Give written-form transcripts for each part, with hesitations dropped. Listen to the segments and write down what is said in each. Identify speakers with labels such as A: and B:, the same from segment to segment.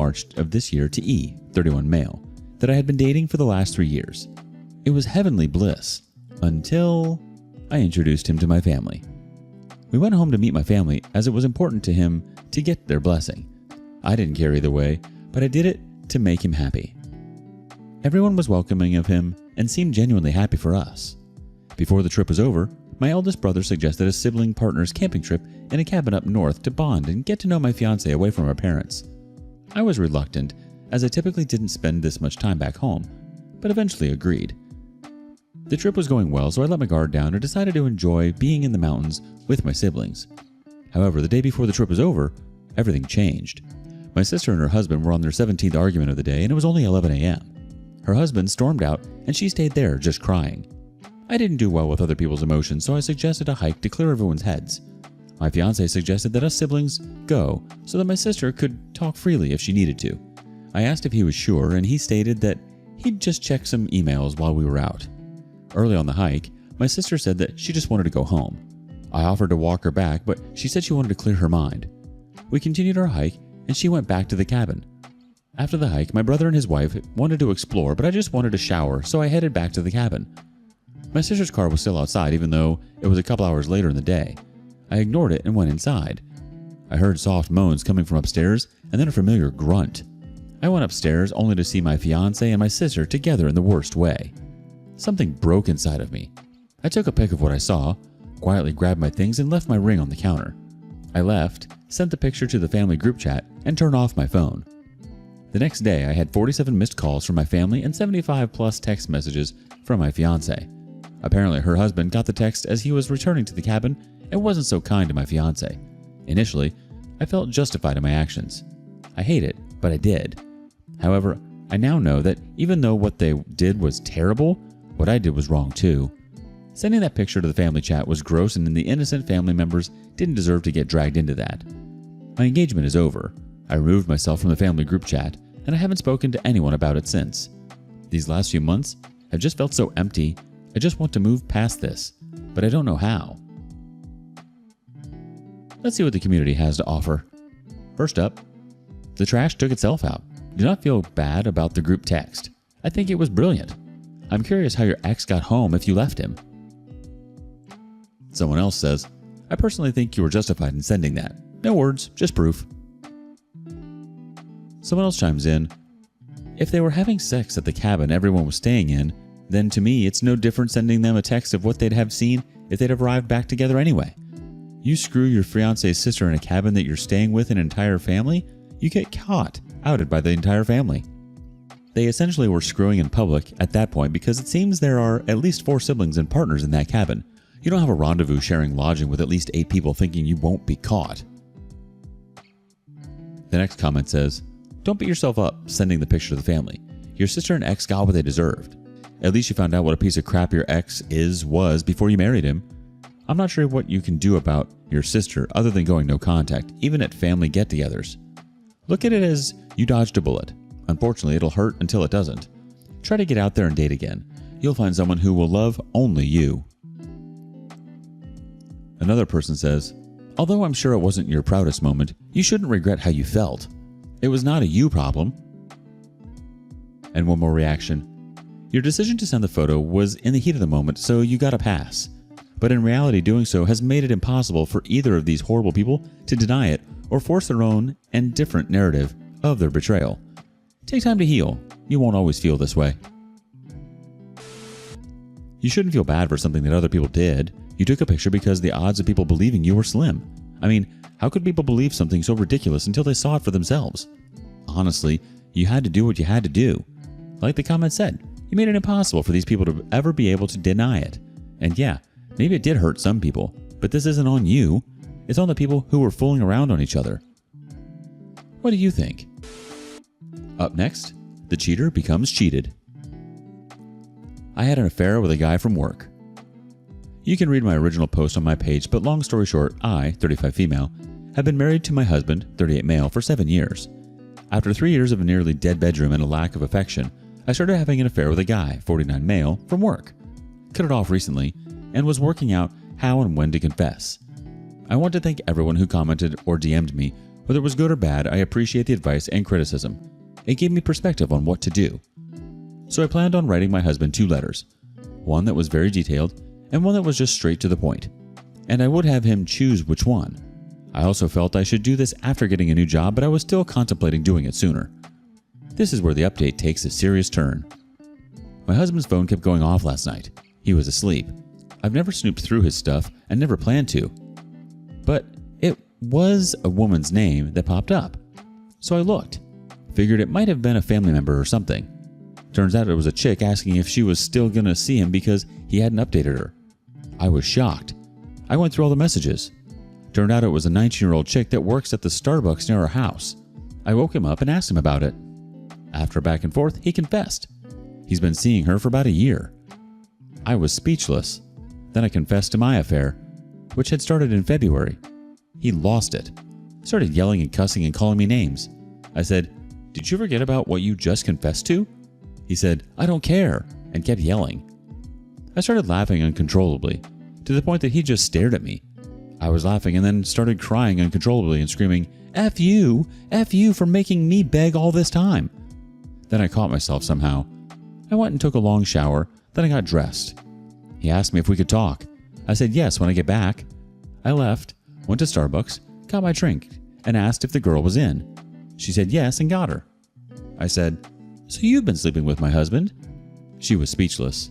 A: March of this year to E, 31 male, that I had been dating for the last 3 years. It was heavenly bliss until I introduced him to my family. We went home to meet my family as it was important to him to get their blessing. I didn't care either way, but I did it to make him happy. Everyone was welcoming of him and seemed genuinely happy for us. Before the trip was over, my eldest brother suggested a sibling partner's camping trip in a cabin up north to bond and get to know my fiancé away from our parents. I was reluctant, as I typically didn't spend this much time back home, but eventually agreed. The trip was going well, so I let my guard down and decided to enjoy being in the mountains with my siblings. However, the day before the trip was over, everything changed. My sister and her husband were on their 17th argument of the day, and it was only 11 a.m. Her husband stormed out, and she stayed there just crying. I didn't do well with other people's emotions, so I suggested a hike to clear everyone's heads. My fiancé suggested that us siblings go so that my sister could talk freely if she needed to. I asked if he was sure, and he stated that he'd just check some emails while we were out. Early on the hike, my sister said that she just wanted to go home. I offered to walk her back, but she said she wanted to clear her mind. We continued our hike, and she went back to the cabin. After the hike, my brother and his wife wanted to explore, but I just wanted to shower, so I headed back to the cabin. My sister's car was still outside, even though it was a couple hours later in the day. I ignored it and went inside. I heard soft moans coming from upstairs, and then a familiar grunt. I went upstairs only to see my fiancé and my sister together in the worst way. Something broke inside of me. I took a pic of what I saw, quietly grabbed my things, and left my ring on the counter. I left, sent the picture to the family group chat, and turned off my phone. The next day, I had 47 missed calls from my family and 75 plus text messages from my fiancé. Apparently, her husband got the text as he was returning to the cabin and wasn't so kind to my fiancé. Initially, I felt justified in my actions. I hate it, but I did. However, I now know that even though what they did was terrible, what I did was wrong too. Sending that picture to the family chat was gross, and the innocent family members didn't deserve to get dragged into that. My engagement is over. I removed myself from the family group chat, and I haven't spoken to anyone about it since. These last few months have just felt so empty. I just want to move past this, but I don't know how. Let's see what the community has to offer. First up, the trash took itself out. Do not feel bad about the group text. I think it was brilliant. I'm curious how your ex got home if you left him. Someone else says, I personally think you were justified in sending that. No words, just proof. Someone else chimes in, if they were having sex at the cabin everyone was staying in, then to me it's no different sending them a text of what they'd have seen if they'd have arrived back together anyway. You screw your fiance's sister in a cabin that you're staying with an entire family, you get caught, outed by the entire family. They essentially were screwing in public at that point because it seems there are at least 4 siblings and partners in that cabin. You don't have a rendezvous sharing lodging with at least 8 people thinking you won't be caught. The next comment says, don't beat yourself up sending the picture to the family. Your sister and ex got what they deserved. At least you found out what a piece of crap your ex was before you married him. I'm not sure what you can do about your sister other than going no contact, even at family get-togethers. Look at it as you dodged a bullet. Unfortunately, it'll hurt until it doesn't. Try to get out there and date again. You'll find someone who will love only you. Another person says, although I'm sure it wasn't your proudest moment, you shouldn't regret how you felt. It was not a you problem. And one more reaction. Your decision to send the photo was in the heat of the moment, so you got a pass. But in reality, doing so has made it impossible for either of these horrible people to deny it or force their own and different narrative of their betrayal. Take time to heal. You won't always feel this way. You shouldn't feel bad for something that other people did. You took a picture because the odds of people believing you were slim. I mean, how could people believe something so ridiculous until they saw it for themselves? Honestly, you had to do what you had to do. Like the comment said, you made it impossible for these people to ever be able to deny it. And yeah, maybe it did hurt some people, but this isn't on you. It's on the people who were fooling around on each other. What do you think? Up next, the cheater becomes cheated. I had an affair with a guy from work. You can read my original post on my page, but long story short, I, 35 female, have been married to my husband, 38 male, for 7 years. After 3 years of a nearly dead bedroom and a lack of affection, I started having an affair with a guy, 49 male, from work. Cut it off recently, and was working out how and when to confess. I want to thank everyone who commented or DM'd me Whether it was good or bad, I appreciate the advice and criticism. It gave me perspective on what to do. So I planned on writing my husband 2 letters, one that was very detailed and one that was just straight to the point. And I would have him choose which one. I also felt I should do this after getting a new job, but I was still contemplating doing it sooner. This is where the update takes a serious turn. My husband's phone kept going off last night. He was asleep. I've never snooped through his stuff and never planned to. But it was a woman's name that popped up. So I looked. Figured it might have been a family member or something. Turns out it was a chick asking if she was still gonna see him because he hadn't updated her. I was shocked. I went through all the messages. Turned out it was a 19-year-old chick that works at the Starbucks near our house. I woke him up and asked him about it. After a back and forth, he confessed. He's been seeing her for about a year. I was speechless. Then I confessed to my affair, which had started in February. He lost it. Started yelling and cussing and calling me names. I said, "Did you forget about what you just confessed to?" He said, "I don't care," and kept yelling. I started laughing uncontrollably, to the point that he just stared at me. I was laughing and then started crying uncontrollably and screaming, F you for making me beg all this time." Then I caught myself somehow. I went and took a long shower, then I got dressed. He asked me if we could talk. I said yes when I get back. I left, went to Starbucks, got my drink, and asked if the girl was in. She said yes and got her. I said, "So you've been sleeping with my husband?" She was speechless.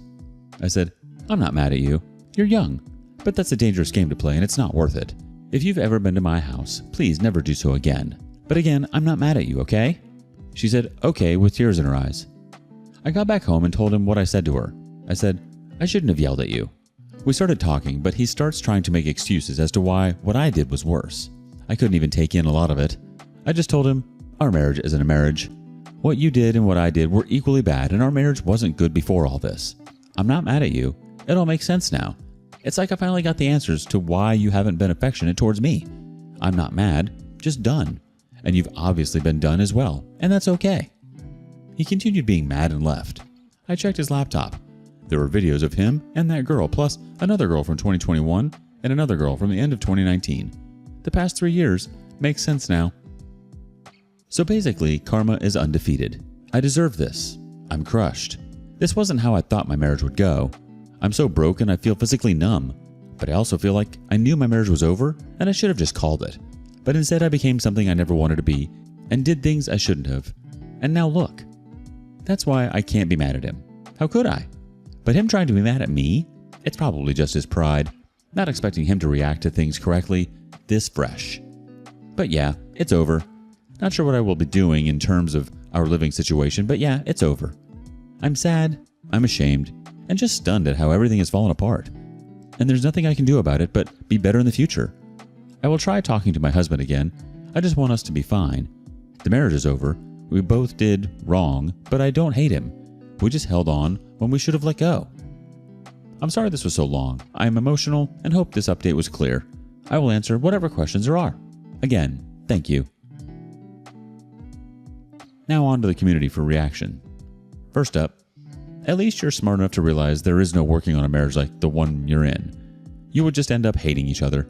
A: I said, "I'm not mad at you. You're young, but that's a dangerous game to play and it's not worth it. If you've ever been to my house, please never do so again. But again, I'm not mad at you, okay?" She said, "Okay," with tears in her eyes. I got back home and told him what I said to her. I said, "I shouldn't have yelled at you." We started talking, but he starts trying to make excuses as to why what I did was worse. I couldn't even take in a lot of it. I just told him, our marriage isn't a marriage. What you did and what I did were equally bad, and our marriage wasn't good before all this. I'm not mad at you. It all makes sense now. It's like I finally got the answers to why you haven't been affectionate towards me. I'm not mad, just done. And you've obviously been done as well, and that's okay. He continued being mad and left. I checked his laptop. There were videos of him and that girl, plus another girl from 2021 and another girl from the end of 2019. The past 3 years makes sense now. So basically, karma is undefeated. I deserve this. I'm crushed. This wasn't how I thought my marriage would go. I'm so broken I feel physically numb, but I also feel like I knew my marriage was over and I should have just called it. But instead I became something I never wanted to be and did things I shouldn't have. And now look. That's why I can't be mad at him. How could I? But him trying to be mad at me? It's probably just his pride, not expecting him to react to things correctly this fresh. But yeah, it's over. Not sure what I will be doing in terms of our living situation, but yeah, it's over. I'm sad, I'm ashamed, and just stunned at how everything has fallen apart. And there's nothing I can do about it but be better in the future. I will try talking to my husband again. I just want us to be fine. The marriage is over. We both did wrong, but I don't hate him. We just held on when we should have let go. I'm sorry this was so long. I am emotional and hope this update was clear. I will answer whatever questions there are. Again, thank you. Now on to the community for reaction. First up, at least you're smart enough to realize there is no working on a marriage like the one you're in. You would just end up hating each other.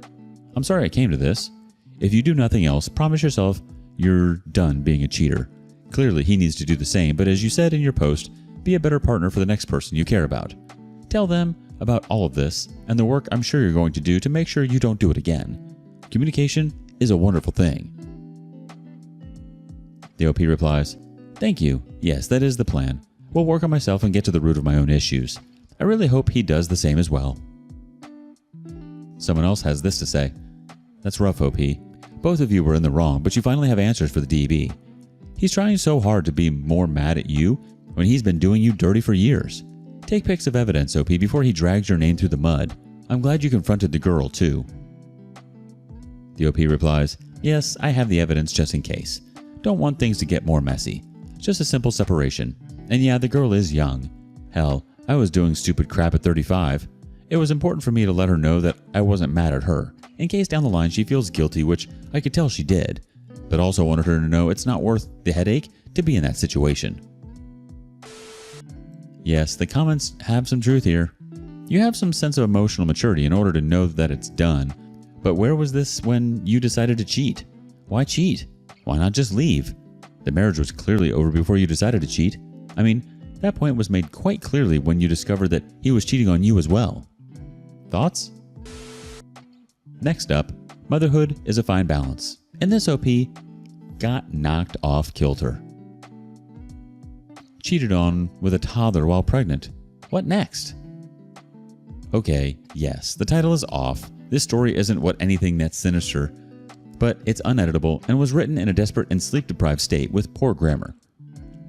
A: I'm sorry I came to this. If you do nothing else, promise yourself you're done being a cheater. Clearly he needs to do the same, but as you said in your post, be a better partner for the next person you care about. Tell them about all of this and the work I'm sure you're going to do to make sure you don't do it again. Communication is a wonderful thing. The OP replies, "Thank you. Yes, that is the plan. We'll work on myself and get to the root of my own issues. I really hope he does the same as well." Someone else has this to say. "That's rough, OP. Both of you were in the wrong, but you finally have answers for the DB. He's trying so hard to be more mad at you when he's been doing you dirty for years. Take pics of evidence, OP, before he drags your name through the mud. I'm glad you confronted the girl, too." The OP replies, "Yes, I have the evidence just in case. Don't want things to get more messy. Just a simple separation. And yeah, the girl is young. Hell, I was doing stupid crap at 35. It was important for me to let her know that I wasn't mad at her, in case down the line she feels guilty, which I could tell she did. But also wanted her to know it's not worth the headache to be in that situation." Yes, the comments have some truth here. You have some sense of emotional maturity in order to know that it's done. But where was this when you decided to cheat? Why cheat? Why not just leave? The marriage was clearly over before you decided to cheat. I mean, that point was made quite clearly when you discovered that he was cheating on you as well. Thoughts? Next up, motherhood is a fine balance. And this OP got knocked off kilter. Cheated on with a toddler while pregnant. What next? Okay, yes, the title is off. This story isn't what anything that's sinister, but it's uneditable and was written in a desperate and sleep-deprived state with poor grammar.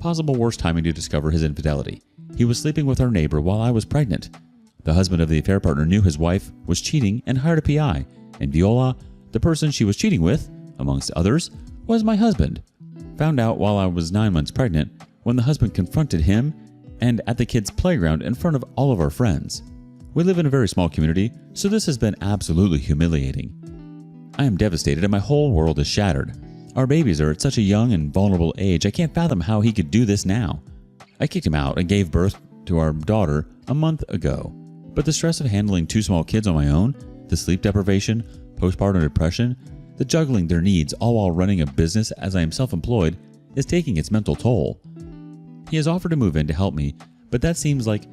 A: Possible worst timing to discover his infidelity. He was sleeping with our neighbor while I was pregnant. The husband of the affair partner knew his wife was cheating and hired a PI, and Viola, the person she was cheating with, amongst others, was my husband. Found out while I was 9 months pregnant when the husband confronted him and at the kids' playground in front of all of our friends. We live in a very small community, so this has been absolutely humiliating. I am devastated and my whole world is shattered. Our babies are at such a young and vulnerable age, I can't fathom how he could do this now. I kicked him out and gave birth to our daughter a month ago, but the stress of handling 2 small kids on my own, the sleep deprivation, postpartum depression, the juggling their needs all while running a business as I am self-employed is taking its mental toll. He has offered to move in to help me, but that seems like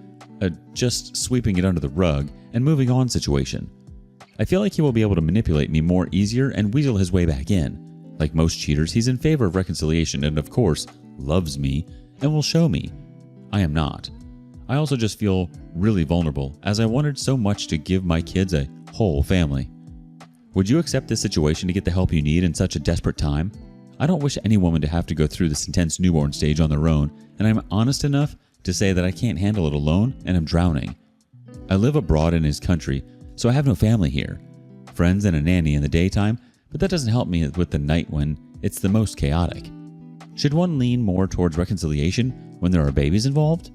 A: a just sweeping it under the rug and moving on situation. I feel like he will be able to manipulate me more easier and weasel his way back in. Like most cheaters, he's in favor of reconciliation and of course, loves me and will show me. I am not. I also just feel really vulnerable as I wanted so much to give my kids a whole family. Would you accept this situation to get the help you need in such a desperate time? I don't wish any woman to have to go through this intense newborn stage on their own, and I'm honest enough to say that I can't handle it alone and I'm drowning. I live abroad in his country, so I have no family here. Friends and a nanny in the daytime, but that doesn't help me with the night when it's the most chaotic. Should one lean more towards reconciliation when there are babies involved?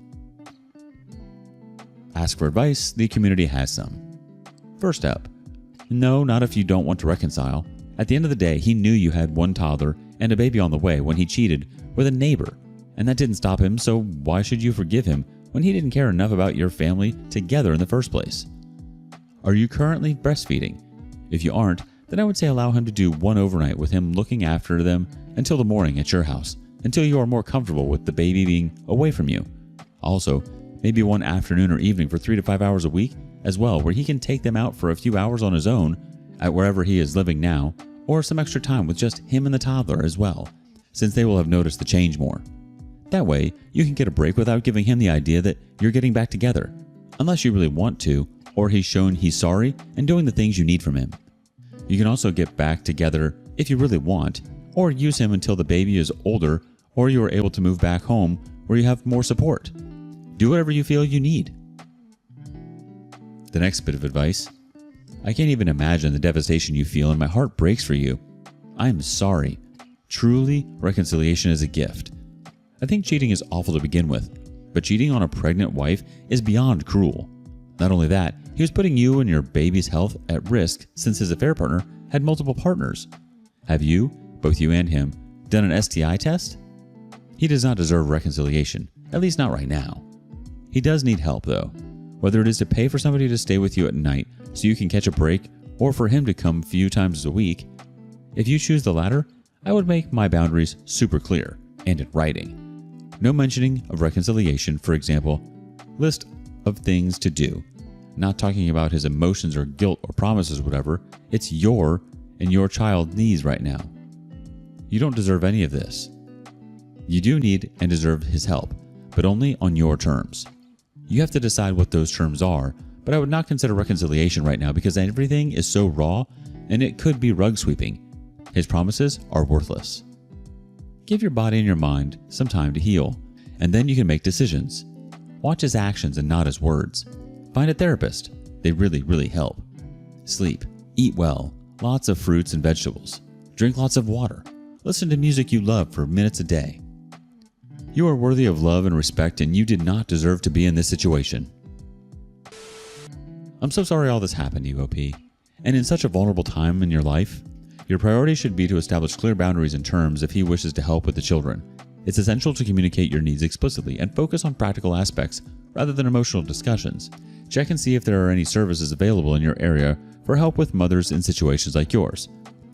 A: Ask for advice, the community has some. First up, no, not if you don't want to reconcile. At the end of the day, he knew you had 1 toddler and a baby on the way when he cheated with a neighbor, and that didn't stop him, so why should you forgive him when he didn't care enough about your family together in the first place? Are you currently breastfeeding? If you aren't, then I would say allow him to do 1 overnight with him looking after them until the morning at your house, until you are more comfortable with the baby being away from you. Also, maybe 1 afternoon or evening for 3 to 5 hours a week as well, where he can take them out for a few hours on his own at wherever he is living now, or some extra time with just him and the toddler as well, since they will have noticed the change more. That way, you can get a break without giving him the idea that you're getting back together, unless you really want to, or he's shown he's sorry and doing the things you need from him. You can also get back together if you really want, or use him until the baby is older or you are able to move back home where you have more support. Do whatever you feel you need. The next bit of advice. I can't even imagine the devastation you feel and my heart breaks for you. I am sorry. Truly, reconciliation is a gift. I think cheating is awful to begin with, but cheating on a pregnant wife is beyond cruel. Not only that, he was putting you and your baby's health at risk since his affair partner had multiple partners. Have you, both you and him, done an STI test? He does not deserve reconciliation, at least not right now. He does need help though, whether it is to pay for somebody to stay with you at night so you can catch a break or for him to come a few times a week. If you choose the latter, I would make my boundaries super clear and in writing. No mentioning of reconciliation, for example, list of things to do. Not talking about his emotions or guilt or promises or whatever. It's your and your child needs right now. You don't deserve any of this. You do need and deserve his help, but only on your terms. You have to decide what those terms are, but I would not consider reconciliation right now because everything is so raw and it could be rug sweeping. His promises are worthless. Give your body and your mind some time to heal, and then you can make decisions. Watch his actions and not his words. Find a therapist. They really help. Sleep. Eat well. Lots of fruits and vegetables. Drink lots of water. Listen to music you love for minutes a day. You are worthy of love and respect, and you did not deserve to be in this situation. I'm so sorry all this happened to you, OP. And in such a vulnerable time in your life, your priority should be to establish clear boundaries and terms if he wishes to help with the children. It's essential to communicate your needs explicitly and focus on practical aspects rather than emotional discussions. Check and see if there are any services available in your area for help with mothers in situations like yours.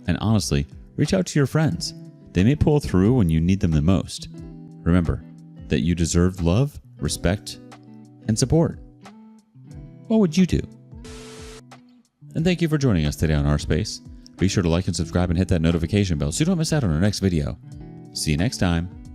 A: And honestly, Reach out to your friends. They may pull through when you need them the most. Remember that you deserve love, respect, and support. What would you do? And thank you for joining us today on Our Space. Be sure to like and subscribe and hit that notification bell so you don't miss out on our next video. See you next time.